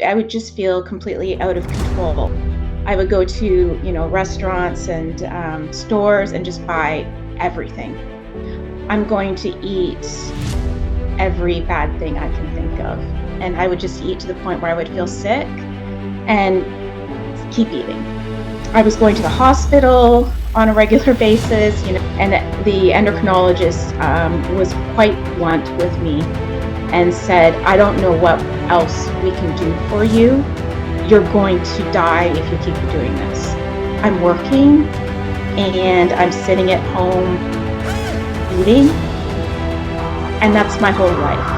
I would just feel completely out of control. I would go to, restaurants and stores and just buy everything. I'm going to eat every bad thing I can think of. And I would just eat to the point where I would feel sick and keep eating. I was going to the hospital on a regular basis, and the endocrinologist was quite blunt with me and said, I don't know what else we can do for you. You're going to die if you keep doing this. I'm working and I'm sitting at home eating, and that's my whole life.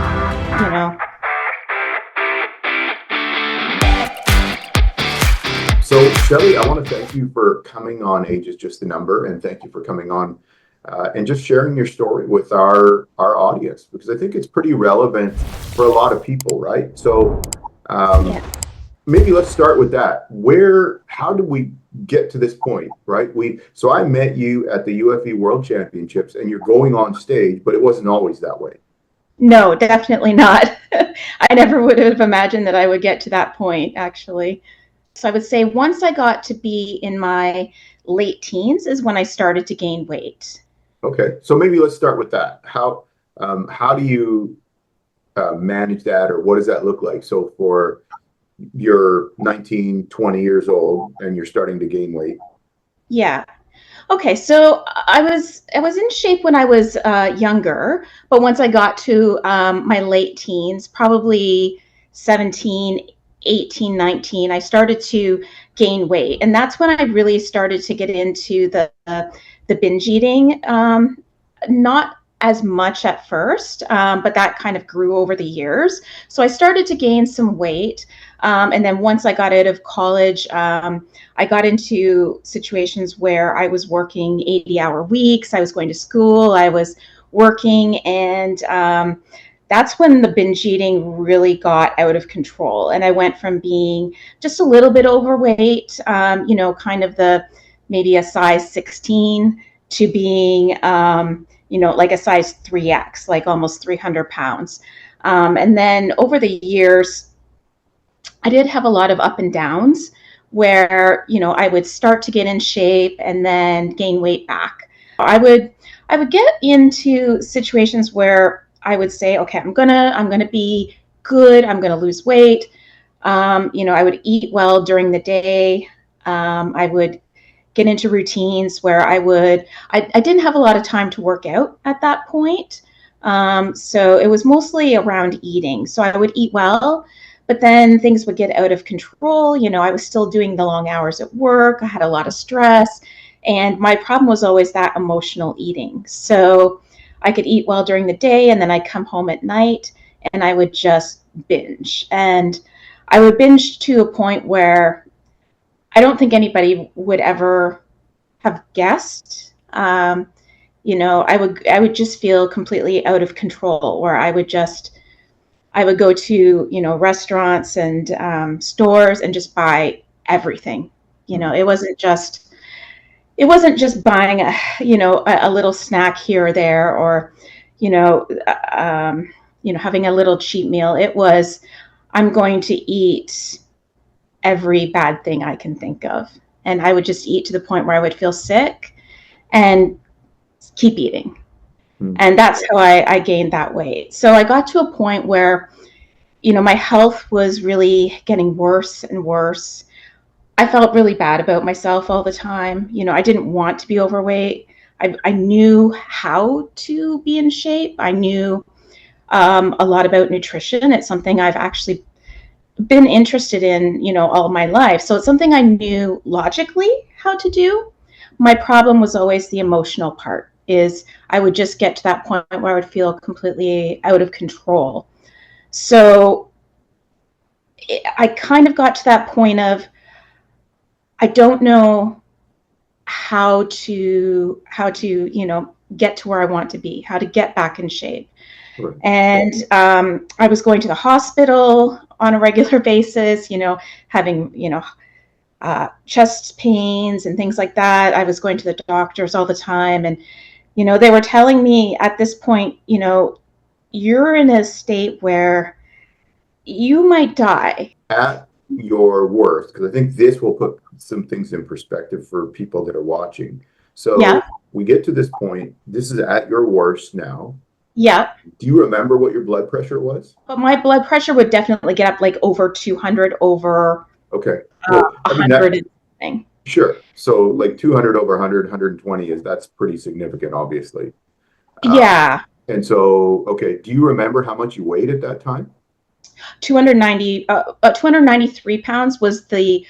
So, Shelly, I want to thank you for coming on Age is Just a Number, and thank you for coming on and just sharing your story with our audience, because I think it's pretty relevant for a lot of people, right? So, Yeah. maybe let's start with that. How did we get to this point, right? So I met you at the UFE World Championships, and you're going on stage, but it wasn't always that way. No, definitely not. I never would have imagined that I would get to that point, actually. So I would say once I got to be in my late teens is when I started to gain weight. Okay, so maybe let's start with that. How do you manage that, or what does that look like? So for you're 19, 20 years old and you're starting to gain weight. Yeah. Okay, so I was in shape when I was younger, but once I got to my late teens, probably 17, 18, 19, I started to gain weight, and that's when I really started to get into the binge eating. Not as much at first, but that kind of grew over the years. So I started to gain some weight, and then once I got out of college, I got into situations where I was working 80-hour weeks. I was going to school. I was working, and that's when the binge eating really got out of control. And I went from being just a little bit overweight, kind of maybe a size 16, to being, like a size 3X, like almost 300 pounds. And then over the years, I did have a lot of up and downs where, I would start to get in shape and then gain weight back. I would get into situations where I would say, okay, I'm gonna be good. I'm gonna lose weight. I would eat well during the day. I would get into routines where I didn't have a lot of time to work out at that point. So it was mostly around eating. So I would eat well, but then things would get out of control. I was still doing the long hours at work. I had a lot of stress. And my problem was always that emotional eating. So I could eat well during the day, and then I'd come home at night and I would just binge. And I would binge to a point where I don't think anybody would ever have guessed. I would just feel completely out of control, where I would go to restaurants and stores and just buy everything. It wasn't just buying a little snack here or there, or having a little cheat meal. It was, I'm going to eat every bad thing I can think of. And I would just eat to the point where I would feel sick and keep eating. And that's how I gained that weight. So I got to a point where, my health was really getting worse and worse. I felt really bad about myself all the time. I didn't want to be overweight. I knew how to be in shape. I knew a lot about nutrition. It's something I've actually been interested in, all my life. So it's something I knew logically how to do. My problem was always the emotional part. Is I would just get to that point where I would feel completely out of control. So I kind of got to that point of, I don't know how to get to where I want to be, how to get back in shape. Right. And I was going to the hospital on a regular basis, having, chest pains and things like that. I was going to the doctors all the time. And, they were telling me at this point, you're in a state where you might die. At your worst, because I think this will put some things in perspective for people that are watching. So Yeah. we get to this point. This is at your worst now. Yeah. Do you remember what your blood pressure was? But my blood pressure would definitely get up like over 200 over Okay. Well, I mean, 100 and something. sure. So like 200 over 100, 120 that's pretty significant, obviously. Uh, Yeah. and so, okay, do you remember how much you weighed at that time? 293 pounds was the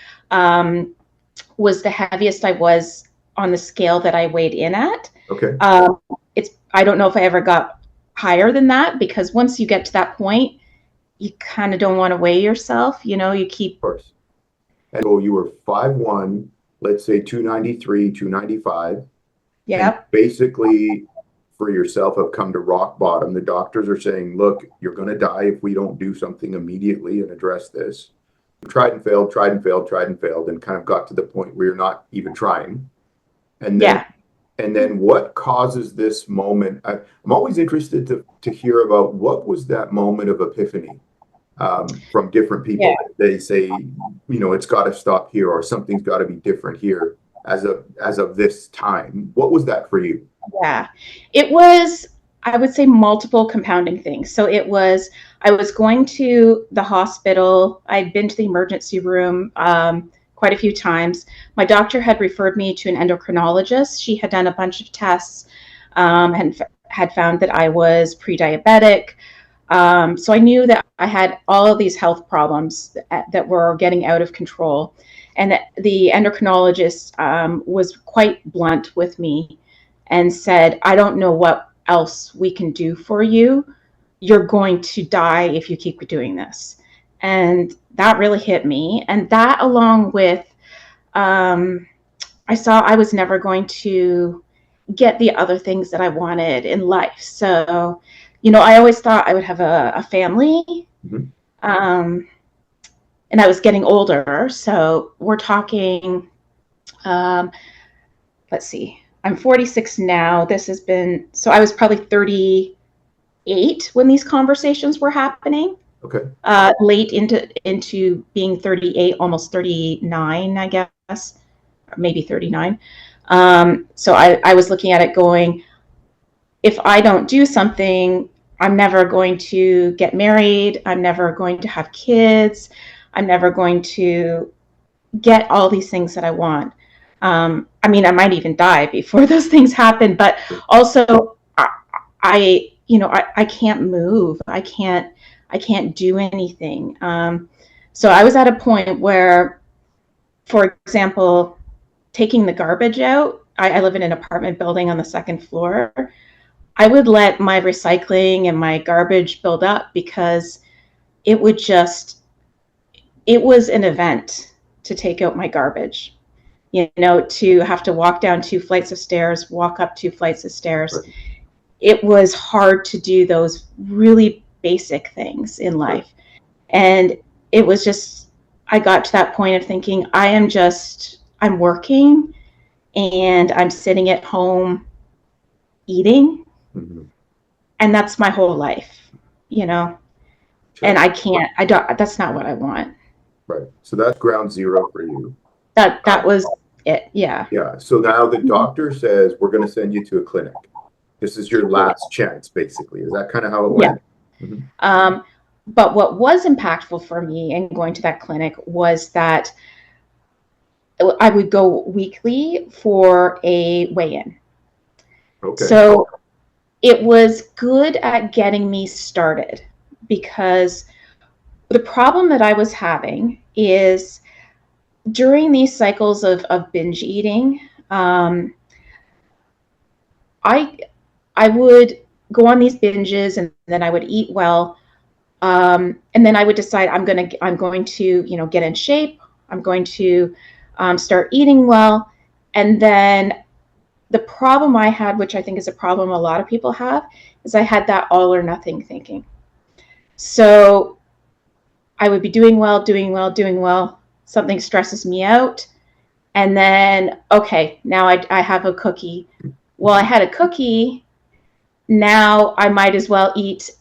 heaviest I was on the scale that I weighed in at. Okay. I don't know if I ever got higher than that, because once you get to that point, you kind of don't want to weigh yourself. You keep. Of course. And so you were 5'1", let's say 293, 295. And Yep. basically, for yourself, have come to rock bottom. The doctors are saying, look, you're going to die if we don't do something immediately and address this. Tried and failed, tried and failed, tried and failed, and kind of got to the point where you're not even trying. And then, Yeah. and then what causes this moment? I'm always interested to hear about what was that moment of epiphany from different people. Yeah. They say, it's got to stop here, or something's got to be different here as of this time. What was that for you? Yeah. It was, I would say, multiple compounding things. So I was going to the hospital. I'd been to the emergency room quite a few times. My doctor had referred me to an endocrinologist. She had done a bunch of tests and had found that I was pre-diabetic. So I knew that I had all of these health problems that were getting out of control. And the endocrinologist was quite blunt with me and said, I don't know what else we can do for you. You're going to die if you keep doing this. And that really hit me. And that, along with, I saw I was never going to get the other things that I wanted in life. So, I always thought I would have a family. Mm-hmm. And I was getting older. So we're talking, let's see, I'm 46 now. So I was probably 38 when these conversations were happening. Okay. Late into being 38, almost 39, I guess, or maybe 39. So I was looking at it going, if I don't do something, I'm never going to get married. I'm never going to have kids. I'm never going to get all these things that I want. I mean, I might even die before those things happen, but also I can't move. I can't do anything. So I was at a point where, for example, taking the garbage out, I live in an apartment building on the second floor. I would let my recycling and my garbage build up because it was an event to take out my garbage. To have to walk down 2 flights of stairs, walk up 2 flights of stairs. Right. It was hard to do those really basic things in life. And it was just, I got to that point of thinking, I'm working and I'm sitting at home eating. Mm-hmm. And that's my whole life, Sure. And that's not what I want. Right. So that's ground zero for you. That was it. Yeah. Yeah. So now the doctor says, we're going to send you to a clinic. This is your last chance, basically. Is that kind of how it went? Yeah. Mm-hmm. But what was impactful for me in going to that clinic was that I would go weekly for a weigh-in. Okay. So it was good at getting me started, because the problem that I was having is during these cycles of binge eating, I would go on these binges and then I would eat well. And then I would decide I'm going to, get in shape. I'm going to start eating well. And then the problem I had, which I think is a problem a lot of people have, is I had that all or nothing thinking. So I would be doing well. Something stresses me out. And then, okay, now I have a cookie. Well, I had a cookie. Now I might as well eat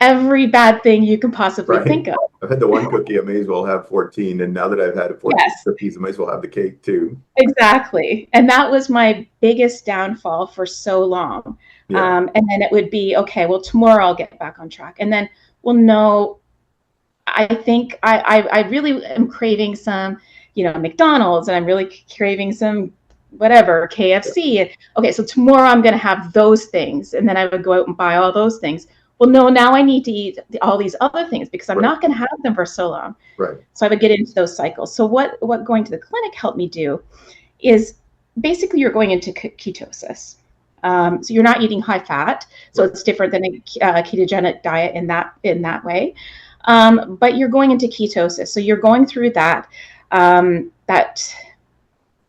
every bad thing you can possibly Right. think of. I've had the one cookie, I may as well have 14. And now that I've had 14 Yes, cookies, I might as well have the cake too. exactly. And that was my biggest downfall for so long. Yeah. And then it would be, okay, well, tomorrow I'll get back on track. And then, well, no, I think I really am craving some, McDonald's, and I'm really craving some whatever, KFC. Okay, so tomorrow I'm going to have those things. And then I would go out and buy all those things. Well, no, now I need to eat all these other things because I'm Right. not going to have them for so long. Right. So I would get into those cycles. So what going to the clinic helped me do is basically you're going into ketosis. So you're not eating high fat. So Right. it's different than a ketogenic diet in that way. But you're going into ketosis. So you're going through that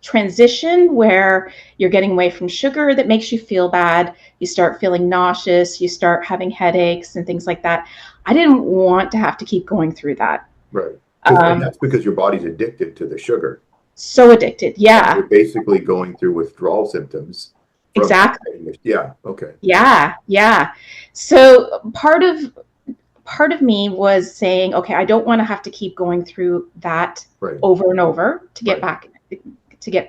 transition where you're getting away from sugar that makes you feel bad. You start feeling nauseous. You start having headaches and things like that. I didn't want to have to keep going through that. Right. And that's because your body's addicted to the sugar. So addicted. Yeah. You're basically going through withdrawal symptoms. Exactly. Yeah. Okay. Yeah. Yeah. So part of me was saying, okay, I don't want to have to keep going through that Right. over and over to get Right.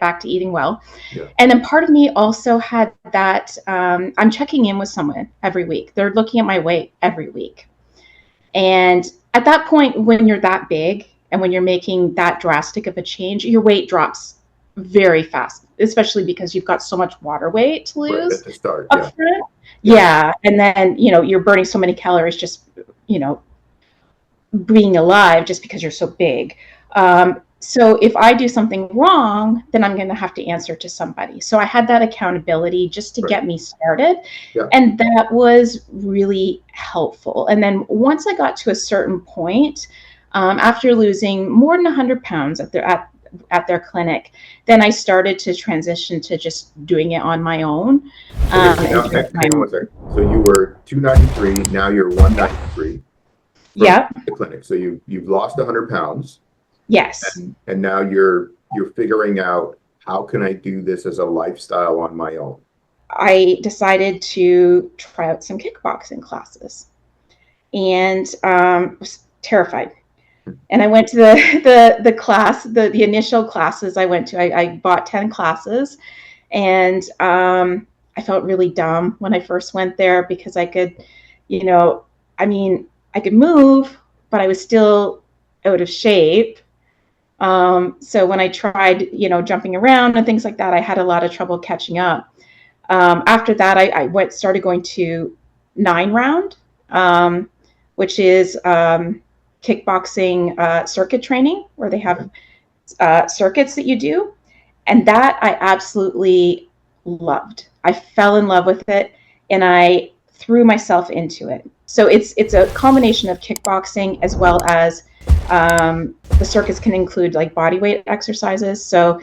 back to eating well. Yeah. And then part of me also had that I'm checking in with someone every week. They're looking at my weight every week. And at that point, when you're that big and when you're making that drastic of a change, your weight drops very fast, especially because you've got so much water weight to Right. lose At the start. up Yeah. front. Yeah. And then, you're burning so many calories just, being alive just because you're so big. So if I do something wrong, then I'm going to have to answer to somebody. So I had that accountability just to Right. get me started. Yeah. And that was really helpful. And then once I got to a certain point, after losing more than 100 pounds at their clinic, then I started to transition to just doing it on my own. Okay, so now, hang on one second. So you were 293, now you're 193. Yeah. The clinic. So you've lost 100 pounds. Yes. And now you're figuring out, how can I do this as a lifestyle on my own? I decided to try out some kickboxing classes, and was terrified. And I went to the class, the initial classes I went to. I bought 10 classes, and I felt really dumb when I first went there because I could, I could move, but I was still out of shape. So when I tried, jumping around and things like that, I had a lot of trouble catching up. After that, I started going to 9-round, which is kickboxing circuit training, where they have circuits that you do. And that I absolutely loved. I fell in love with it, and I threw myself into it. So it's a combination of kickboxing as well as the circuits can include like body weight exercises. So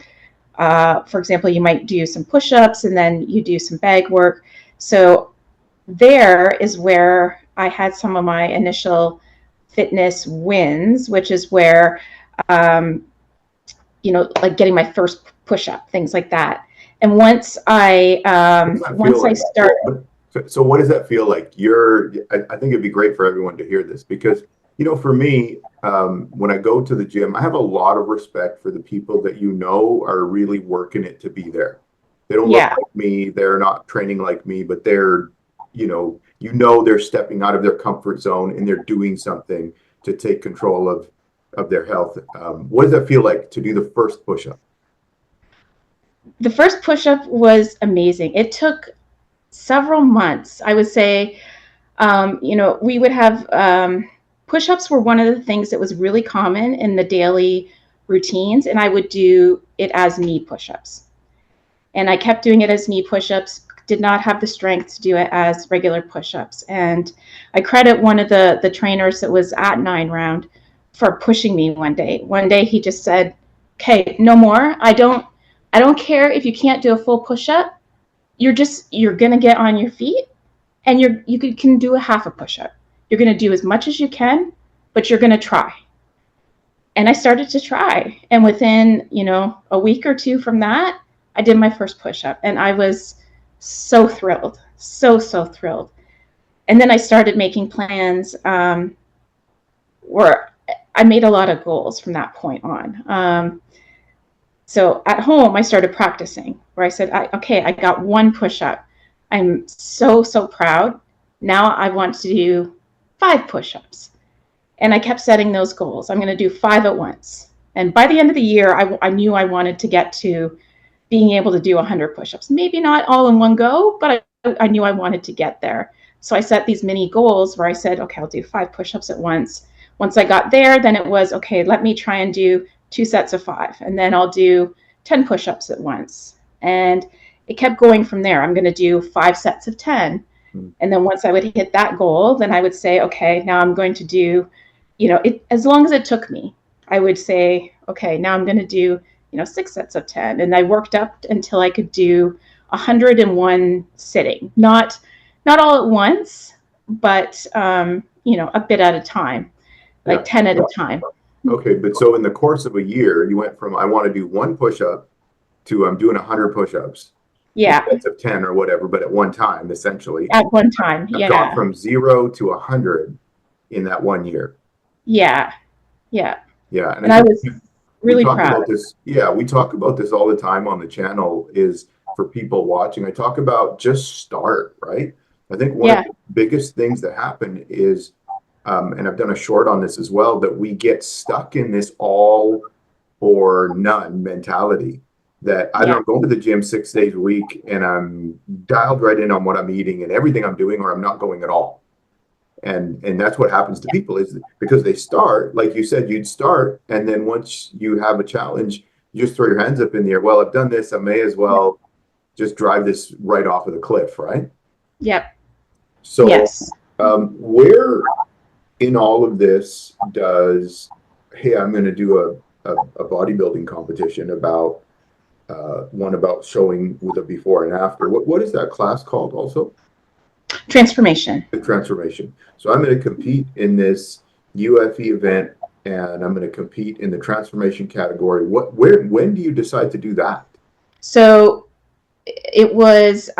for example, you might do some push-ups and then you do some bag work. So there is where I had some of my initial fitness wins, which is where, like getting my first push-up, things like that. And once I started. So what does that feel like? I think it'd be great for everyone to hear this, because, for me, when I go to the gym, I have a lot of respect for the people that are really working it to be there. They don't look like me, they're not training like me, but they're, they're stepping out of their comfort zone and they're doing something to take control of their health. What does that feel like to do the first push-up? The first push-up was amazing. It took several months. I would say, we would have push-ups were one of the things that was really common in the daily routines, and I would do it as knee push-ups. And I kept doing it as knee push-ups, did not have the strength to do it as regular push-ups. And I credit one of the trainers that was at 9-round for pushing me one day. One day he just said, okay, no more. I don't care if you can't do a full push-up. You're going to get on your feet and you can do a half a push-up. You're going to do as much as you can, but you're going to try. And I started to try. And within, a week or two from that, I did my first push-up, and I was so thrilled, so thrilled. And then I started making plans where I made a lot of goals from that point on. So at home, I started practicing where I said, okay, I got one push-up. I'm so proud. Now I want to do 5 push-ups. And I kept setting those goals. I'm going to do 5 at once. And by the end of the year, I knew I wanted to get to being able to do 100 push-ups. Maybe not all in one go, but I knew I wanted to get there. So I set these mini goals where I said, okay, I'll do 5 push-ups at once. Once I got there, then it was, okay, let me try and do 2 sets of 5. And then I'll do 10 push-ups at once. And it kept going from there. I'm going to do 5 sets of 10. And then once I would hit that goal, then I would say, okay, now I'm going to do, as long as it took me, I would say, okay, now I'm going to do, 6 sets of 10. And I worked up until I could do 101 sitting, not all at once, but, a bit at a time, like 10 at a time. Okay, but so in the course of a year, you went from I want to do 1 push-up to I'm doing 100 push-ups. Yeah. Sets of 10 or whatever, but at one time, essentially. At one time, I've gone from 0 to 100 in that 1 year. Yeah. Yeah. And I was really proud. About this. Yeah, we talk about this all the time on the channel is for people watching. I talk about just start, right? I think one of the biggest things that happen is, and I've done a short on this as well, that we get stuck in this all or none mentality. That either I'm going to the gym 6 days a week and I'm dialed right in on what I'm eating and everything I'm doing, or I'm not going at all. And that's what happens to people is because they start, like you said, you'd start. And then once you have a challenge, you just throw your hands up in the air. Well, I've done this. I may as well just drive this right off of the cliff, right? Yep. So where in all of this does, hey, I'm going to do a bodybuilding competition about, one about showing with a before and after. What is that class called also? Transformation. The transformation. So I'm going to compete in this UFE event and I'm going to compete in the transformation category. When do you decide to do that? So it was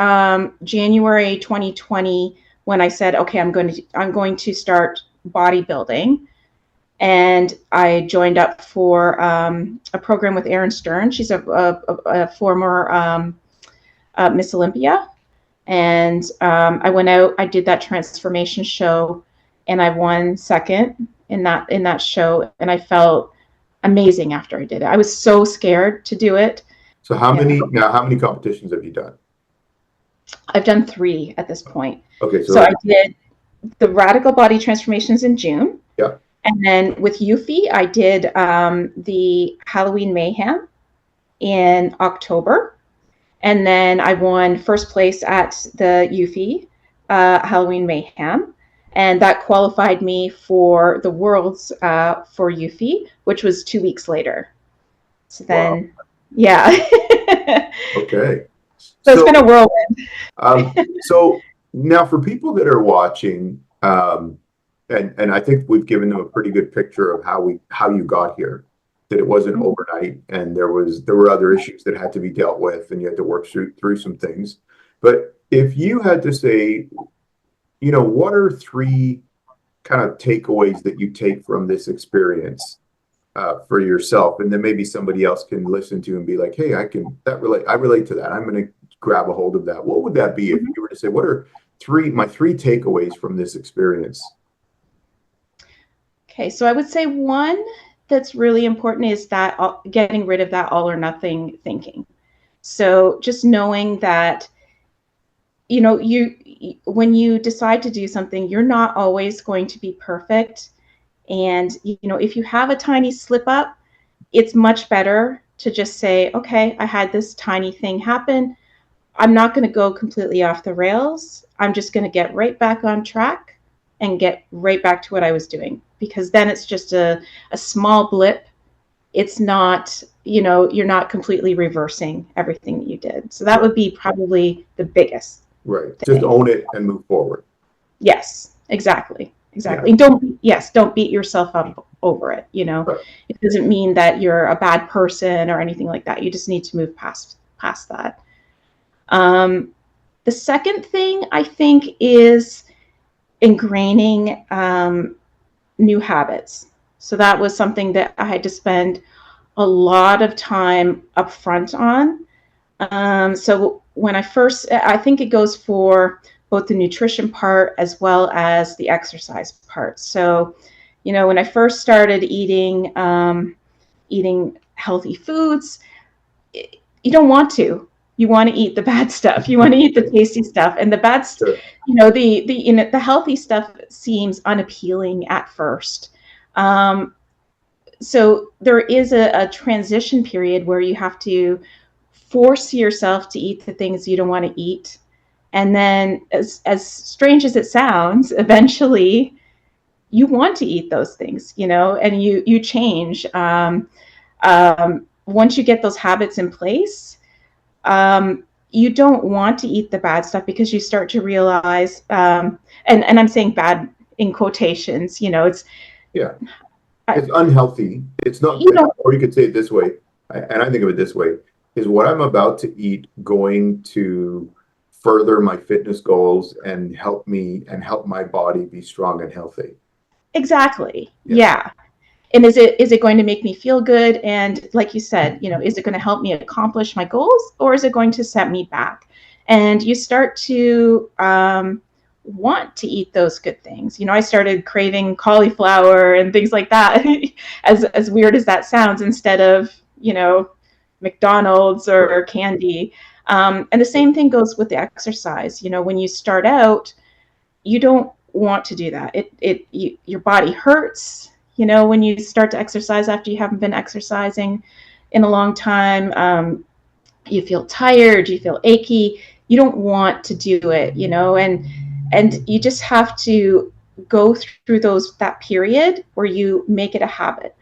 January 2020 when I said, okay, I'm going to start bodybuilding. And I joined up for a program with Erin Stern. She's a former Miss Olympia. And I went out, I did that transformation show, and I won second in that show. And I felt amazing after I did it. I was so scared to do it. So how many competitions have you done? I've done 3 at this point. Okay. So I did the Radical Body Transformations in June. Yeah. And then with Eufy, I did the Halloween Mayhem in October. And then I won first place at the Eufy Halloween Mayhem. And that qualified me for the Worlds for Eufy, which was 2 weeks later. So then, Okay. So it's been a whirlwind. So now for people that are watching, and I think we've given them a pretty good picture of how you got here, that it wasn't overnight and there were other issues that had to be dealt with and you had to work through some things. But if you had to say, what are 3 kind of takeaways that you take from this experience for yourself, and then maybe somebody else can listen to and be like, hey, I relate to that. I'm going to grab a hold of that. What would that be if you were to say, what are my 3 takeaways from this experience? Okay, so I would say one that's really important is that getting rid of that all or nothing thinking. So just knowing that, when you decide to do something, you're not always going to be perfect. And, if you have a tiny slip up, it's much better to just say, okay, I had this tiny thing happen. I'm not going to go completely off the rails. I'm just going to get right back on track and get right back to what I was doing. Because then it's just a small blip. It's not, you're not completely reversing everything that you did. So that would be probably the biggest. Right. Just own it and move forward. Yes, exactly. Yeah. Don't beat yourself up over it. Right. It doesn't mean that you're a bad person or anything like that. You just need to move past that. The second thing I think is ingraining new habits. So that was something that I had to spend a lot of time up front on. So when I think it goes for both the nutrition part as well as the exercise part. So, when I first started eating healthy foods, you don't want to. You want to eat the bad stuff. You want to eat the tasty stuff, and the bad, Sure. the healthy stuff seems unappealing at first. So there is a transition period where you have to force yourself to eat the things you don't want to eat. And then, as strange as it sounds, eventually you want to eat those things, and you change. Once you get those habits in place, you don't want to eat the bad stuff because you start to realize, and I'm saying bad in quotations, it's, Yeah. It's unhealthy. It's not, or you could say it this way, and I think of it this way, is what I'm about to eat going to further my fitness goals and help me and help my body be strong and healthy? Exactly. Yeah. And is it going to make me feel good? And like you said, is it going to help me accomplish my goals, or is it going to set me back? And you start to want to eat those good things. I started craving cauliflower and things like that, as weird as that sounds, instead of, McDonald's or candy. And the same thing goes with the exercise. When you start out, you don't want to do that. Your body hurts, when you start to exercise after you haven't been exercising in a long time. You feel tired, you feel achy, you don't want to do it, and you just have to go through that period where you make it a habit.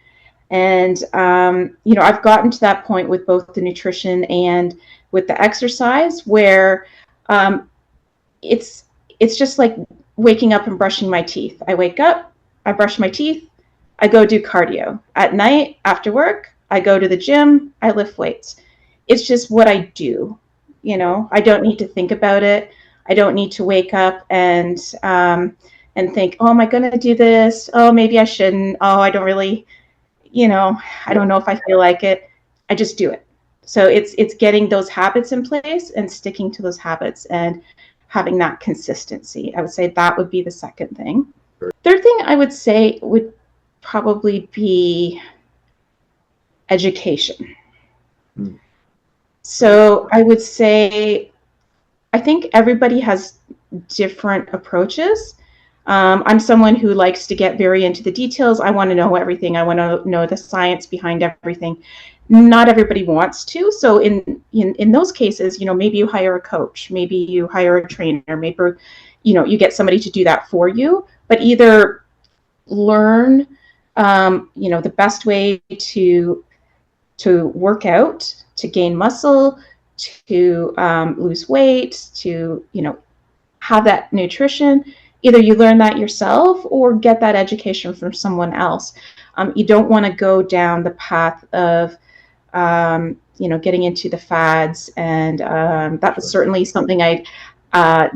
And I've gotten to that point with both the nutrition and with the exercise where it's just like waking up and brushing my teeth. I wake up, I brush my teeth, I go do cardio. At night, after work, I go to the gym, I lift weights. It's just what I do. I don't need to think about it. I don't need to wake up and think, oh, am I going to do this? Oh, maybe I shouldn't. Oh, I don't really, I don't know if I feel like it. I just do it. So it's getting those habits in place and sticking to those habits and having that consistency. I would say that would be the second thing. Third thing I would say would probably be education. So I would say, I think everybody has different approaches. I'm someone who likes to get very into the details. I want to know everything. I want to know the science behind everything. Not everybody wants to. So in those cases, maybe you hire a coach, maybe you hire a trainer, maybe, you get somebody to do that for you, but either learn, the best way to work out, to gain muscle, to lose weight, to, have that nutrition. Either you learn that yourself or get that education from someone else. You don't want to go down the path of, getting into the fads. And that was certainly something I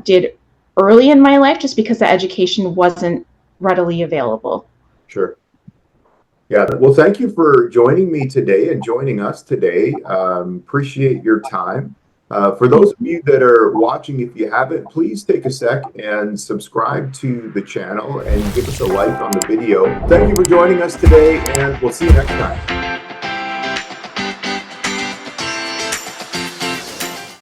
did early in my life, just because the education wasn't readily available. Sure. Yeah. Well, thank you for joining me today and joining us today. Appreciate your time. For those of you that are watching, if you haven't, please take a sec and subscribe to the channel and give us a like on the video. Thank you for joining us today, and we'll see you next time.